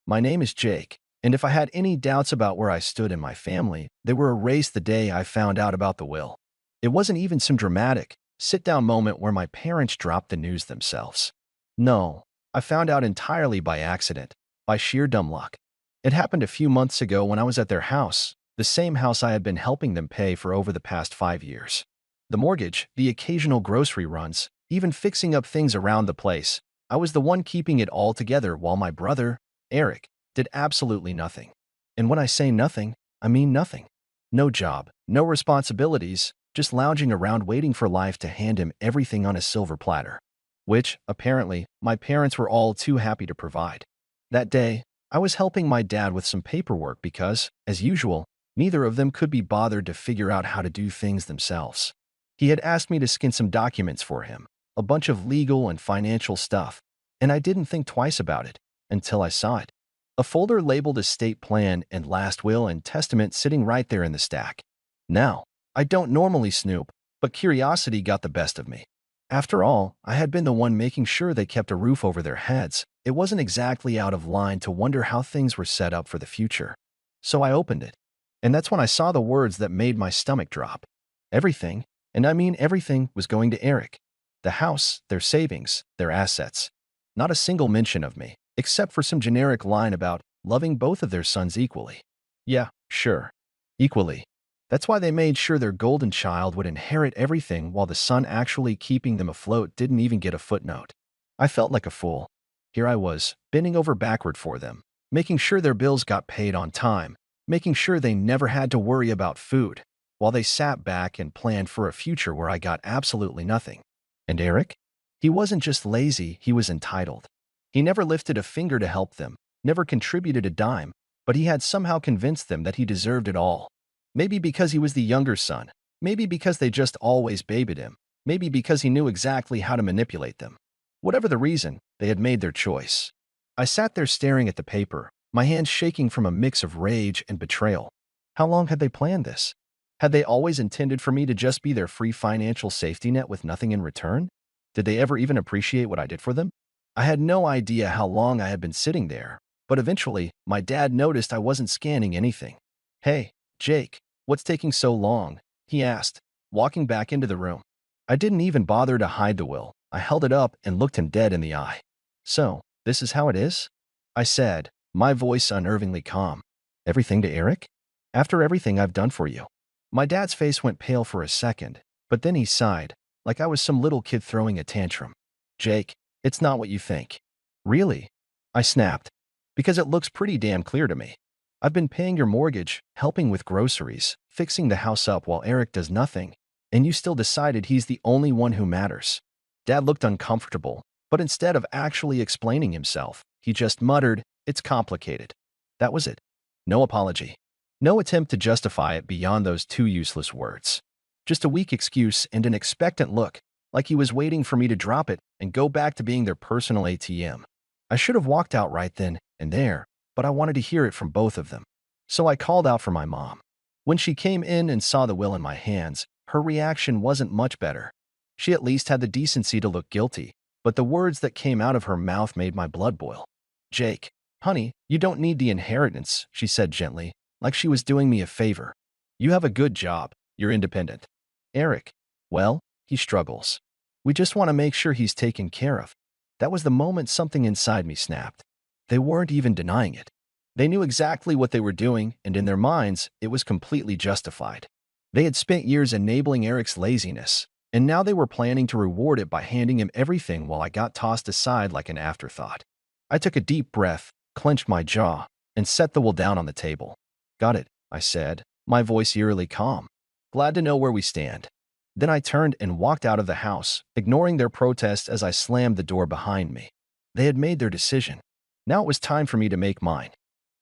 My name is Jake, and if I had any doubts about where I stood in my family, they were erased the day I found out about the will. It wasn't even some dramatic, sit-down moment where my parents dropped the news themselves. No, I found out entirely by accident, by sheer dumb luck. It happened a few months ago when I was at their house, the same house I had been helping them pay for over the past 5 years. The mortgage, the occasional grocery runs, even fixing up things around the place. I was the one keeping it all together while my brother, Eric, did absolutely nothing. And when I say nothing, I mean nothing. No job, no responsibilities, just lounging around waiting for life to hand him everything on a silver platter, which, apparently, my parents were all too happy to provide. That day, I was helping my dad with some paperwork because, as usual, neither of them could be bothered to figure out how to do things themselves. He had asked me to scan some documents for him, a bunch of legal and financial stuff, and I didn't think twice about it until I saw it. A folder labeled estate plan and last will and testament sitting right there in the stack. Now, I don't normally snoop, but curiosity got the best of me. After all, I had been the one making sure they kept a roof over their heads. It wasn't exactly out of line to wonder how things were set up for the future. So I opened it. And that's when I saw the words that made my stomach drop. Everything, and I mean everything, was going to Eric. The house, their savings, their assets. Not a single mention of me, except for some generic line about loving both of their sons equally. Yeah, sure. Equally. That's why they made sure their golden child would inherit everything while the son actually keeping them afloat didn't even get a footnote. I felt like a fool. Here I was, bending over backward for them, making sure their bills got paid on time, making sure they never had to worry about food, while they sat back and planned for a future where I got absolutely nothing. And Eric? He wasn't just lazy, he was entitled. He never lifted a finger to help them, never contributed a dime, but he had somehow convinced them that he deserved it all. Maybe because he was the younger son, maybe because they just always babied him, maybe because he knew exactly how to manipulate them. Whatever the reason, they had made their choice. I sat there staring at the paper, my hands shaking from a mix of rage and betrayal. How long had they planned this? Had they always intended for me to just be their free financial safety net with nothing in return? Did they ever even appreciate what I did for them? I had no idea how long I had been sitting there, but eventually, my dad noticed I wasn't scanning anything. "Hey, Jake, what's taking so long?" he asked, walking back into the room. I didn't even bother to hide the will. I held it up and looked him dead in the eye. "So, this is how it is?" I said, my voice unnervingly calm. "Everything to Eric? After everything I've done for you?" My dad's face went pale for a second, but then he sighed, like I was some little kid throwing a tantrum. "Jake, it's not what you think." "Really?" I snapped. "Because it looks pretty damn clear to me. I've been paying your mortgage, helping with groceries, fixing the house up while Eric does nothing, and you still decided he's the only one who matters." Dad looked uncomfortable, but instead of actually explaining himself, he just muttered, "It's complicated." That was it. No apology. No attempt to justify it beyond those two useless words. Just a weak excuse and an expectant look, like he was waiting for me to drop it and go back to being their personal ATM. I should have walked out right then and there, but I wanted to hear it from both of them. So I called out for my mom. When she came in and saw the will in my hands, her reaction wasn't much better. She at least had the decency to look guilty, but the words that came out of her mouth made my blood boil. "Jake, honey, you don't need the inheritance," she said gently, like she was doing me a favor. "You have a good job. You're independent. Eric, well, he struggles. We just want to make sure he's taken care of." That was the moment something inside me snapped. They weren't even denying it. They knew exactly what they were doing, and in their minds, it was completely justified. They had spent years enabling Eric's laziness, and now they were planning to reward it by handing him everything while I got tossed aside like an afterthought. I took a deep breath, clenched my jaw, and set the will down on the table. "Got it," I said, my voice eerily calm. "Glad to know where we stand." Then I turned and walked out of the house, ignoring their protests as I slammed the door behind me. They had made their decision. Now it was time for me to make mine.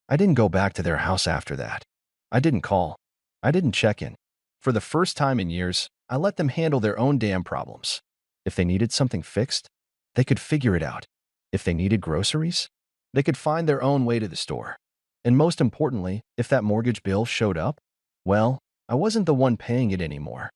I didn't go back to their house after that. I didn't call. I didn't check in. For the first time in years, I let them handle their own damn problems. If they needed something fixed, they could figure it out. If they needed groceries, they could find their own way to the store. And most importantly, if that mortgage bill showed up, well, I wasn't the one paying it anymore.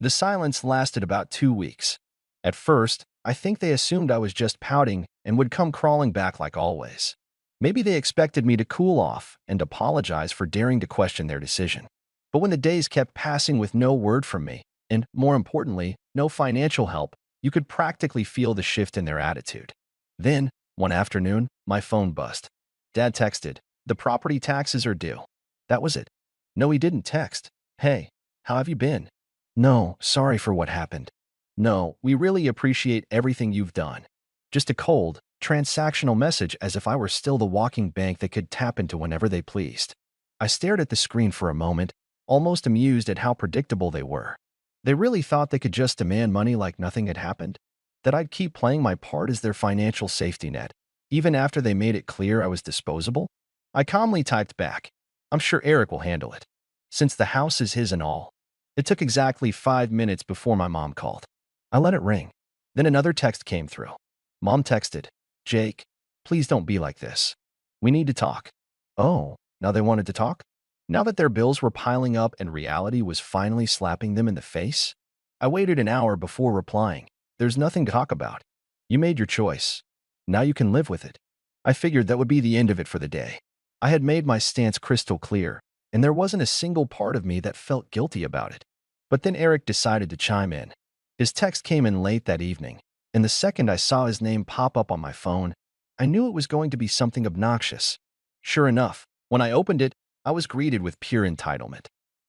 The silence lasted about 2 weeks. At first, I think they assumed I was just pouting and would come crawling back like always. Maybe they expected me to cool off and apologize for daring to question their decision. But when the days kept passing with no word from me, and more importantly, no financial help, you could practically feel the shift in their attitude. Then, one afternoon, my phone buzzed. Dad texted, "The property taxes are due." That was it. No, he didn't text, "Hey, how have you been?" No, "Sorry for what happened." No, "We really appreciate everything you've done." Just a cold, transactional message as if I were still the walking bank they could tap into whenever they pleased. I stared at the screen for a moment, almost amused at how predictable they were. They really thought they could just demand money like nothing had happened? That I'd keep playing my part as their financial safety net, even after they made it clear I was disposable? I calmly typed back, "I'm sure Eric will handle it, since the house is his and all." It took exactly 5 minutes before my mom called. I let it ring. Then another text came through. Mom texted, "Jake, please don't be like this. We need to talk." Oh, now they wanted to talk? Now that their bills were piling up and reality was finally slapping them in the face? I waited an hour before replying. "There's nothing to talk about. You made your choice. Now you can live with it." I figured that would be the end of it for the day. I had made my stance crystal clear, and there wasn't a single part of me that felt guilty about it. But then Eric decided to chime in. His text came in late that evening, and the second I saw his name pop up on my phone, I knew it was going to be something obnoxious. Sure enough, when I opened it, I was greeted with pure entitlement.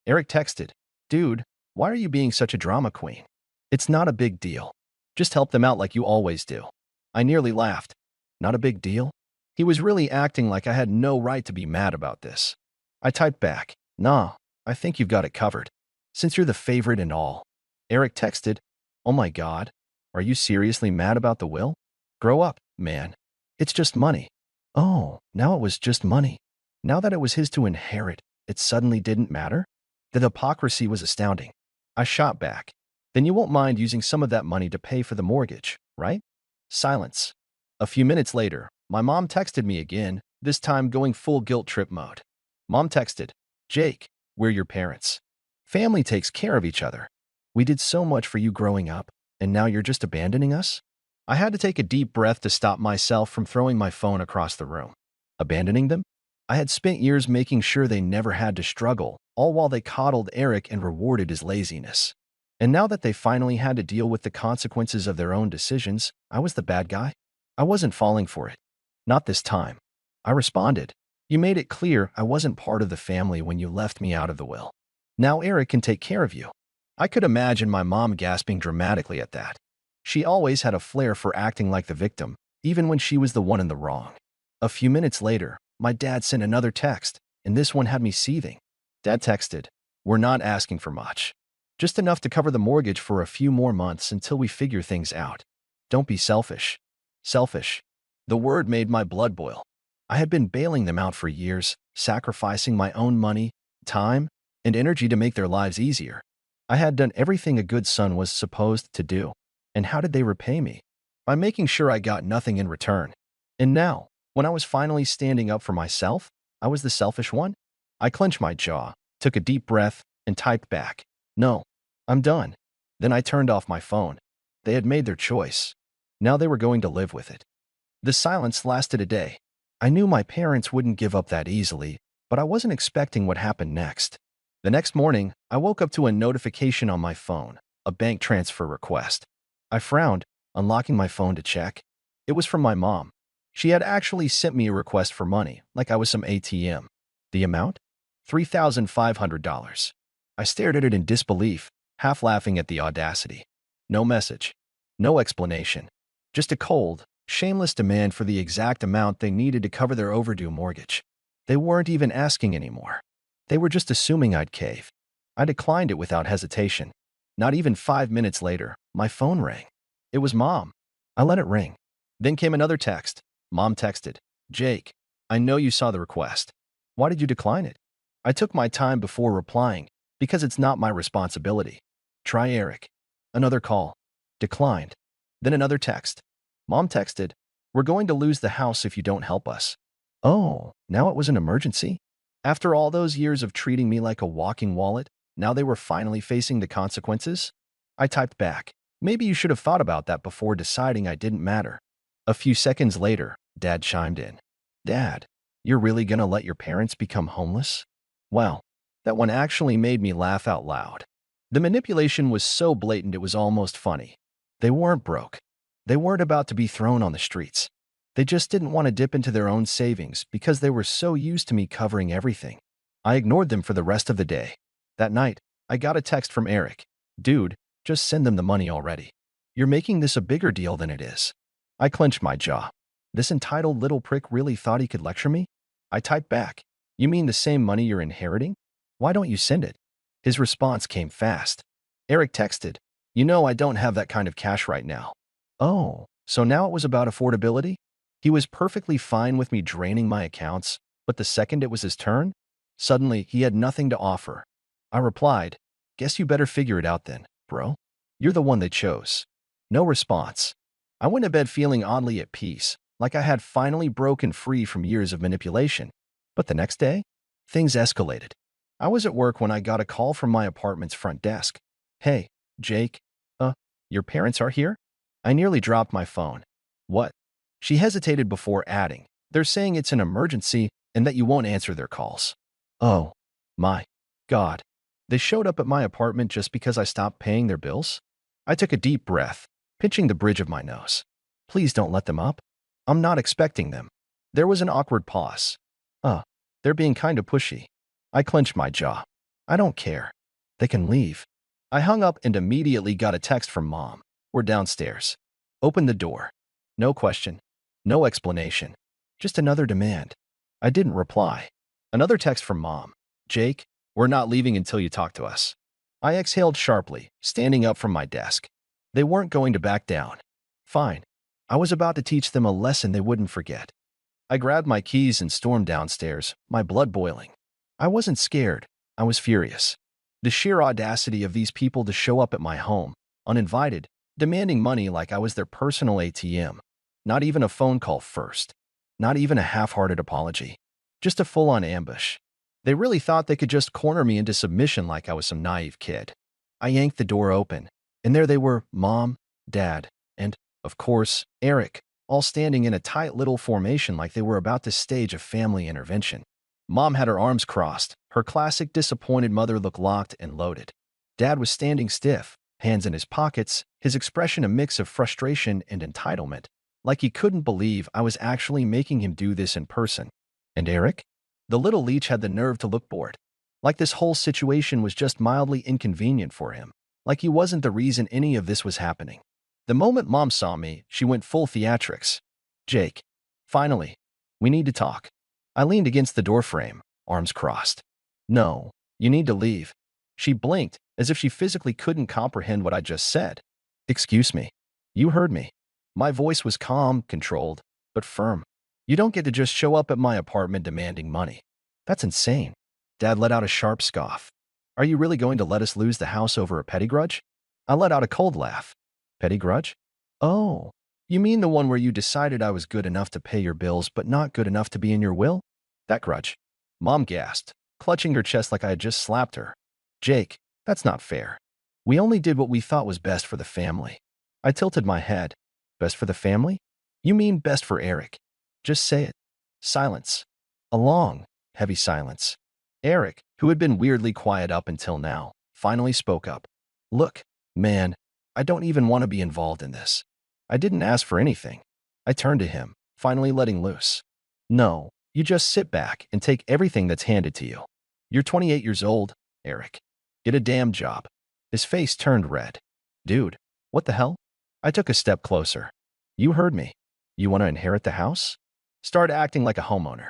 Eric texted, "Dude, why are you being such a drama queen? It's not a big deal. Just help them out like you always do." I nearly laughed. Not a big deal? He was really acting like I had no right to be mad about this. I typed back, "Nah, I think you've got it covered, since you're the favorite and all." Eric texted, "Oh my God, are you seriously mad about the will? Grow up, man. It's just money." Oh, now it was just money. Now that it was his to inherit, it suddenly didn't matter? The hypocrisy was astounding. I shot back. "Then you won't mind using some of that money to pay for the mortgage, right?" Silence. A few minutes later, my mom texted me again, this time going full guilt trip mode. Mom texted, "Jake, we're your parents. Family takes care of each other. We did so much for you growing up, and now you're just abandoning us?" I had to take a deep breath to stop myself from throwing my phone across the room. Abandoning them? I had spent years making sure they never had to struggle, all while they coddled Eric and rewarded his laziness. And now that they finally had to deal with the consequences of their own decisions, I was the bad guy? I wasn't falling for it. Not this time. I responded, "You made it clear I wasn't part of the family when you left me out of the will. Now Eric can take care of you." I could imagine my mom gasping dramatically at that. She always had a flair for acting like the victim, even when she was the one in the wrong. A few minutes later, my dad sent another text, and this one had me seething. Dad texted, "We're not asking for much. Just enough to cover the mortgage for a few more months until we figure things out. Don't be selfish." Selfish. The word made my blood boil. I had been bailing them out for years, sacrificing my own money, time, and energy to make their lives easier. I had done everything a good son was supposed to do. And how did they repay me? By making sure I got nothing in return. And now, when I was finally standing up for myself, I was the selfish one? I clenched my jaw, took a deep breath, and typed back, "No, I'm done." Then I turned off my phone. They had made their choice. Now they were going to live with it. The silence lasted a day. I knew my parents wouldn't give up that easily, but I wasn't expecting what happened next. The next morning, I woke up to a notification on my phone, a bank transfer request. I frowned, unlocking my phone to check. It was from my mom. She had actually sent me a request for money, like I was some ATM. The amount? $3,500. I stared at it in disbelief, half laughing at the audacity. No message. No explanation. Just a cold, shameless demand for the exact amount they needed to cover their overdue mortgage. They weren't even asking anymore. They were just assuming I'd cave. I declined it without hesitation. Not even 5 minutes later, my phone rang. It was Mom. I let it ring. Then came another text. Mom texted, "Jake, I know you saw the request. Why did you decline it?" I took my time before replying, because it's not my responsibility. Try Eric. Another call. Declined. Then another text. Mom texted, "We're going to lose the house if you don't help us." Oh, now it was an emergency? After all those years of treating me like a walking wallet, now they were finally facing the consequences? I typed back, "Maybe you should have thought about that before deciding I didn't matter." A few seconds later, Dad chimed in. "Dad, You're really gonna let your parents become homeless? Wow, that one actually made me laugh out loud. The manipulation was so blatant it was almost funny. They weren't broke. They weren't about to be thrown on the streets. They just didn't want to dip into their own savings because they were so used to me covering everything. I ignored them for the rest of the day. That night, I got a text from Eric. Dude, just send them the money already. You're making this a bigger deal than it is. I clenched my jaw. This entitled little prick really thought he could lecture me? I typed back. You mean the same money you're inheriting? Why don't you send it? His response came fast. Eric texted, You know I don't have that kind of cash right now. Oh, so now it was about affordability? He was perfectly fine with me draining my accounts, but the second it was his turn, suddenly he had nothing to offer. I replied, Guess you better figure it out then, bro. You're the one they chose. No response. I went to bed feeling oddly at peace, like I had finally broken free from years of manipulation. But the next day, things escalated. I was at work when I got a call from my apartment's front desk. Hey, Jake, your parents are here? I nearly dropped my phone. What? She hesitated before adding, They're saying it's an emergency and that you won't answer their calls. Oh, my God. They showed up at my apartment just because I stopped paying their bills? I took a deep breath, pinching the bridge of my nose. Please don't let them up. I'm not expecting them. There was an awkward pause. They're being kind of pushy. I clenched my jaw. I don't care. They can leave. I hung up and immediately got a text from Mom. We're downstairs. Open the door. No question. No explanation. Just another demand. I didn't reply. Another text from Mom. Jake, we're not leaving until you talk to us. I exhaled sharply, standing up from my desk. They weren't going to back down. Fine. I was about to teach them a lesson they wouldn't forget. I grabbed my keys and stormed downstairs, my blood boiling. I wasn't scared. I was furious. The sheer audacity of these people to show up at my home, uninvited, demanding money like I was their personal ATM. Not even a phone call first. Not even a half-hearted apology. Just a full-on ambush. They really thought they could just corner me into submission like I was some naive kid. I yanked the door open, and there they were, Mom, Dad, and, of course, Eric, all standing in a tight little formation like they were about to stage a family intervention. Mom had her arms crossed, her classic disappointed mother look locked and loaded. Dad was standing stiff, hands in his pockets, his expression a mix of frustration and entitlement, like he couldn't believe I was actually making him do this in person. And Eric? The little leech had the nerve to look bored. Like this whole situation was just mildly inconvenient for him. Like he wasn't the reason any of this was happening. The moment Mom saw me, she went full theatrics. Jake. Finally. We need to talk. I leaned against the doorframe, arms crossed. No, you need to leave. She blinked, as if she physically couldn't comprehend what I just said. Excuse me. You heard me. My voice was calm, controlled, but firm. You don't get to just show up at my apartment demanding money. That's insane. Dad let out a sharp scoff. Are you really going to let us lose the house over a petty grudge? I let out a cold laugh. Petty grudge? Oh, you mean the one where you decided I was good enough to pay your bills but not good enough to be in your will? That grudge. Mom gasped, clutching her chest like I had just slapped her. Jake, that's not fair. We only did what we thought was best for the family. I tilted my head. Best for the family? You mean best for Eric. Just say it. Silence. A long, heavy silence. Eric, who had been weirdly quiet up until now, finally spoke up. Look, man, I don't even want to be involved in this. I didn't ask for anything. I turned to him, finally letting loose. No, you just sit back and take everything that's handed to you. You're 28 years old, Eric. Get a damn job. His face turned red. Dude, what the hell? I took a step closer. You heard me. You want to inherit the house? Start acting like a homeowner.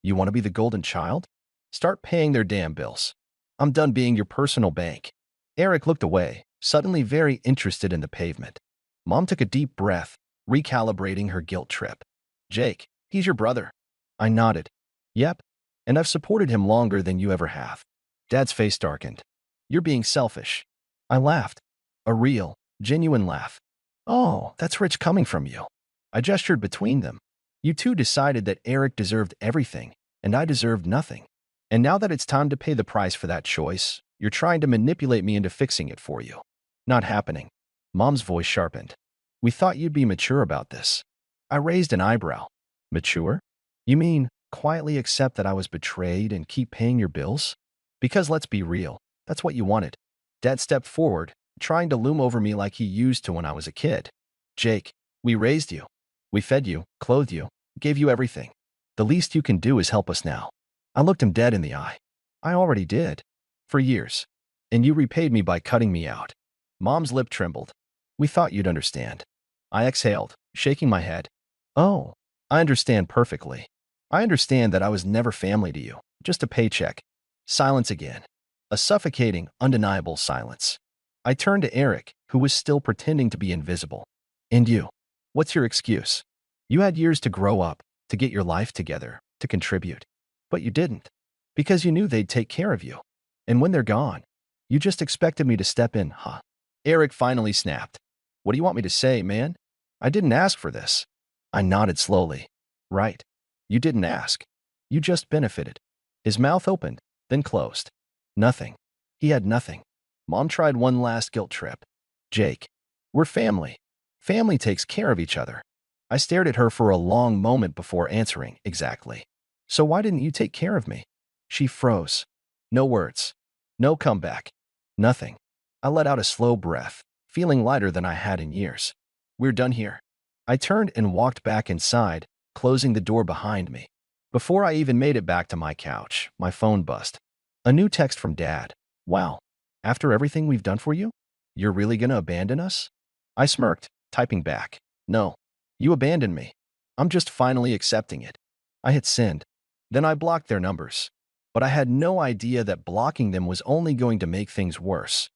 You want to be the golden child? Start paying their damn bills. I'm done being your personal bank. Eric looked away, suddenly very interested in the pavement. Mom took a deep breath, recalibrating her guilt trip. Jake, he's your brother. I nodded. Yep, and I've supported him longer than you ever have. Dad's face darkened. You're being selfish. I laughed. A real, genuine laugh. Oh, that's rich coming from you. I gestured between them. You two decided that Eric deserved everything, and I deserved nothing. And now that it's time to pay the price for that choice, you're trying to manipulate me into fixing it for you. Not happening. Mom's voice sharpened. We thought you'd be mature about this. I raised an eyebrow. Mature? You mean quietly accept that I was betrayed and keep paying your bills? Because let's be real, that's what you wanted. Dad stepped forward, trying to loom over me like he used to when I was a kid. Jake, we raised you. We fed you, clothed you, gave you everything. The least you can do is help us now. I looked him dead in the eye. I already did. For years. And you repaid me by cutting me out. Mom's lip trembled. We thought you'd understand. I exhaled, shaking my head. Oh, I understand perfectly. I understand that I was never family to you, just a paycheck. Silence again. A suffocating, undeniable silence. I turned to Eric, who was still pretending to be invisible. And you? What's your excuse? You had years to grow up, to get your life together, to contribute. But you didn't. Because you knew they'd take care of you. And when they're gone, you just expected me to step in, huh? Eric finally snapped. What do you want me to say, man? I didn't ask for this. I nodded slowly. Right. You didn't ask. You just benefited. His mouth opened, then closed. Nothing. He had nothing. Mom tried one last guilt trip. Jake, we're family. Family takes care of each other. I stared at her for a long moment before answering exactly. So why didn't you take care of me? She froze. No words. No comeback. Nothing. I let out a slow breath, feeling lighter than I had in years. We're done here. I turned and walked back inside, closing the door behind me. Before I even made it back to my couch, my phone buzzed. A new text from Dad. Wow. After everything we've done for you? You're really gonna abandon us? I smirked, typing back. No. You abandoned me. I'm just finally accepting it. I had sinned. Then I blocked their numbers. But I had no idea that blocking them was only going to make things worse.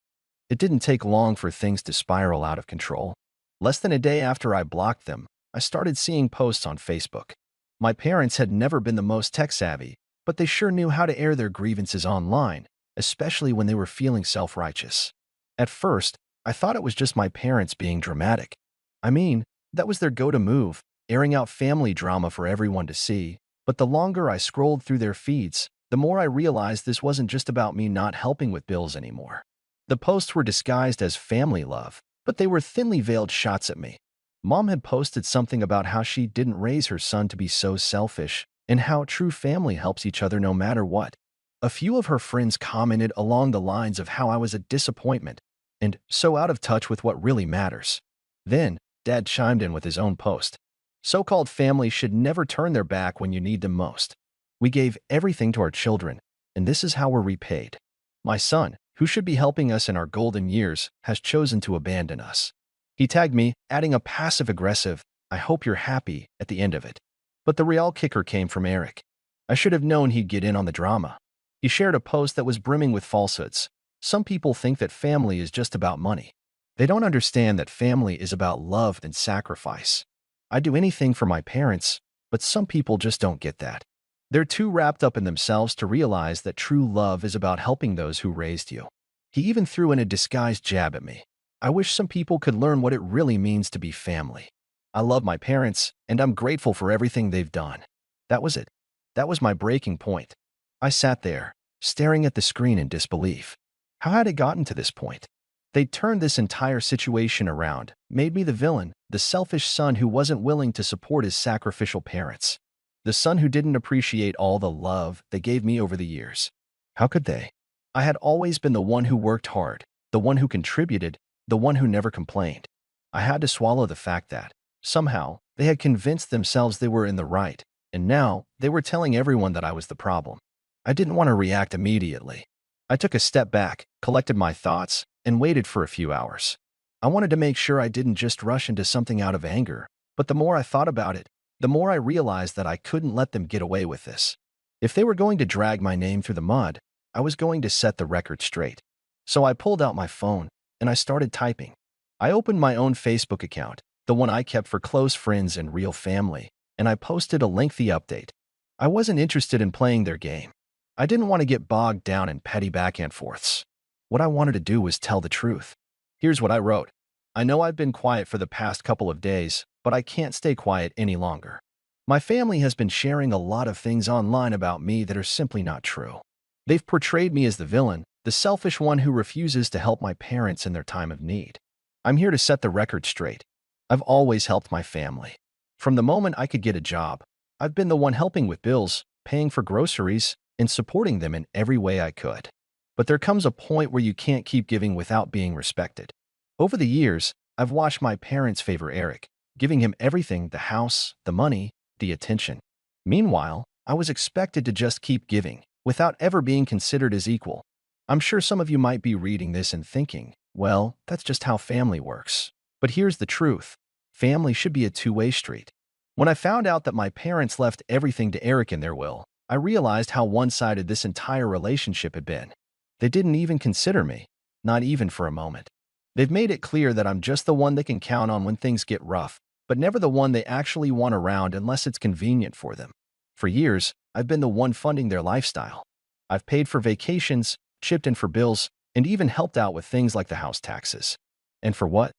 It didn't take long for things to spiral out of control. Less than a day after I blocked them, I started seeing posts on Facebook. My parents had never been the most tech-savvy, but they sure knew how to air their grievances online, especially when they were feeling self-righteous. At first, I thought it was just my parents being dramatic. I mean, that was their go-to move, airing out family drama for everyone to see. But the longer I scrolled through their feeds, the more I realized this wasn't just about me not helping with bills anymore. The posts were disguised as family love, but they were thinly veiled shots at me. Mom had posted something about how she didn't raise her son to be so selfish and how true family helps each other no matter what. A few of her friends commented along the lines of how I was a disappointment and so out of touch with what really matters. Then, Dad chimed in with his own post. So-called family should never turn their back when you need them most. We gave everything to our children, and this is how we're repaid. My son, who should be helping us in our golden years, has chosen to abandon us. He tagged me, adding a passive-aggressive, I hope you're happy, at the end of it. But the real kicker came from Eric. I should have known he'd get in on the drama. He shared a post that was brimming with falsehoods. Some people think that family is just about money. They don't understand that family is about love and sacrifice. I'd do anything for my parents, but some people just don't get that. They're too wrapped up in themselves to realize that true love is about helping those who raised you. He even threw in a disguised jab at me. I wish some people could learn what it really means to be family. I love my parents, and I'm grateful for everything they've done. That was it. That was my breaking point. I sat there, staring at the screen in disbelief. How had it gotten to this point? They'd turned this entire situation around, made me the villain, the selfish son who wasn't willing to support his sacrificial parents. The son who didn't appreciate all the love they gave me over the years. How could they? I had always been the one who worked hard, the one who contributed, the one who never complained. I had to swallow the fact that, somehow, they had convinced themselves they were in the right, and now they were telling everyone that I was the problem. I didn't want to react immediately. I took a step back, collected my thoughts, and waited for a few hours. I wanted to make sure I didn't just rush into something out of anger, but the more I thought about it, the more I realized that I couldn't let them get away with this. If they were going to drag my name through the mud, I was going to set the record straight. So I pulled out my phone, and I started typing. I opened my own Facebook account, the one I kept for close friends and real family, and I posted a lengthy update. I wasn't interested in playing their game. I didn't want to get bogged down in petty back and forths. What I wanted to do was tell the truth. Here's what I wrote. I know I've been quiet for the past couple of days, but I can't stay quiet any longer. My family has been sharing a lot of things online about me that are simply not true. They've portrayed me as the villain, the selfish one who refuses to help my parents in their time of need. I'm here to set the record straight. I've always helped my family. From the moment I could get a job, I've been the one helping with bills, paying for groceries and supporting them in every way I could. But there comes a point where you can't keep giving without being respected. Over the years, I've watched my parents favor Eric, giving him everything: the house, the money, the attention. Meanwhile, I was expected to just keep giving, without ever being considered as equal. I'm sure some of you might be reading this and thinking, well, that's just how family works. But here's the truth. Family should be a two-way street. When I found out that my parents left everything to Eric in their will, I realized how one-sided this entire relationship had been. They didn't even consider me, not even for a moment. They've made it clear that I'm just the one they can count on when things get rough, but never the one they actually want around unless it's convenient for them. For years, I've been the one funding their lifestyle. I've paid for vacations, chipped in for bills, and even helped out with things like the house taxes. And for what?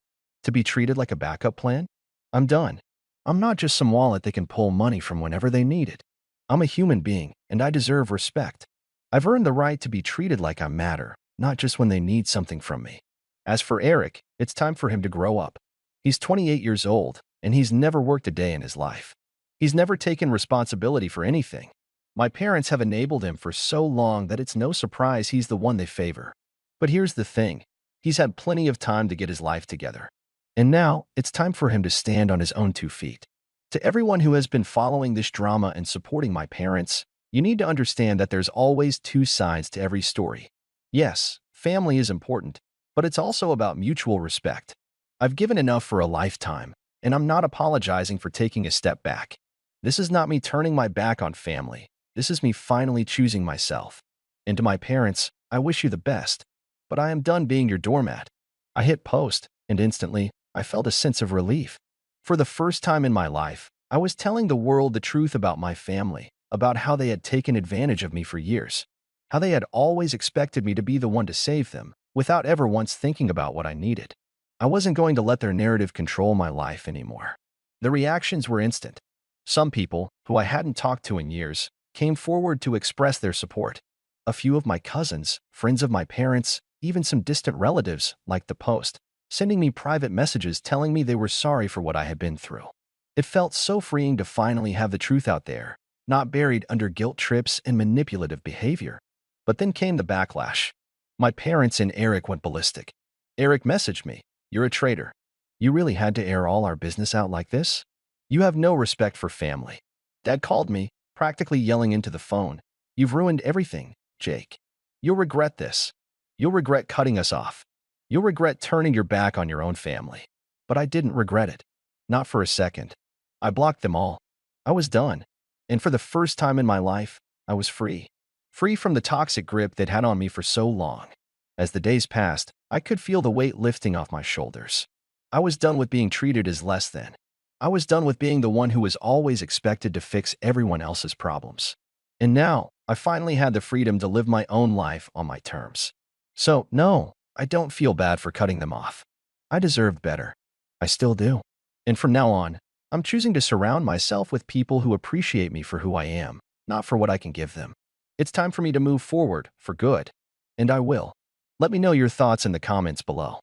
To be treated like a backup plan? I'm done. I'm not just some wallet they can pull money from whenever they need it. I'm a human being, and I deserve respect. I've earned the right to be treated like I matter, not just when they need something from me. As for Eric, it's time for him to grow up. He's 28 years old, and he's never worked a day in his life. He's never taken responsibility for anything. My parents have enabled him for so long that it's no surprise he's the one they favor. But here's the thing. He's had plenty of time to get his life together. And now, it's time for him to stand on his own 2 feet. To everyone who has been following this drama and supporting my parents, you need to understand that there's always 2 sides to every story. Yes, family is important, but it's also about mutual respect. I've given enough for a lifetime, and I'm not apologizing for taking a step back. This is not me turning my back on family. This is me finally choosing myself. And to my parents, I wish you the best, but I am done being your doormat. I hit post, and instantly, I felt a sense of relief. For the first time in my life, I was telling the world the truth about my family, about how they had taken advantage of me for years, how they had always expected me to be the one to save them, without ever once thinking about what I needed. I wasn't going to let their narrative control my life anymore. The reactions were instant. Some people, who I hadn't talked to in years, came forward to express their support. A few of my cousins, friends of my parents, even some distant relatives liked the post, sending me private messages telling me they were sorry for what I had been through. It felt so freeing to finally have the truth out there, not buried under guilt trips and manipulative behavior. But then came the backlash. My parents and Eric went ballistic. Eric messaged me, "You're a traitor. You really had to air all our business out like this? You have no respect for family." Dad called me, practically yelling into the phone, "You've ruined everything, Jake. You'll regret this. You'll regret cutting us off. You'll regret turning your back on your own family." But I didn't regret it. Not for a second. I blocked them all. I was done. And for the first time in my life, I was free. Free from the toxic grip they'd had on me for so long. As the days passed, I could feel the weight lifting off my shoulders. I was done with being treated as less than. I was done with being the one who was always expected to fix everyone else's problems. And now, I finally had the freedom to live my own life on my terms. So, no, I don't feel bad for cutting them off. I deserved better. I still do. And from now on, I'm choosing to surround myself with people who appreciate me for who I am, not for what I can give them. It's time for me to move forward, for good. And I will. Let me know your thoughts in the comments below.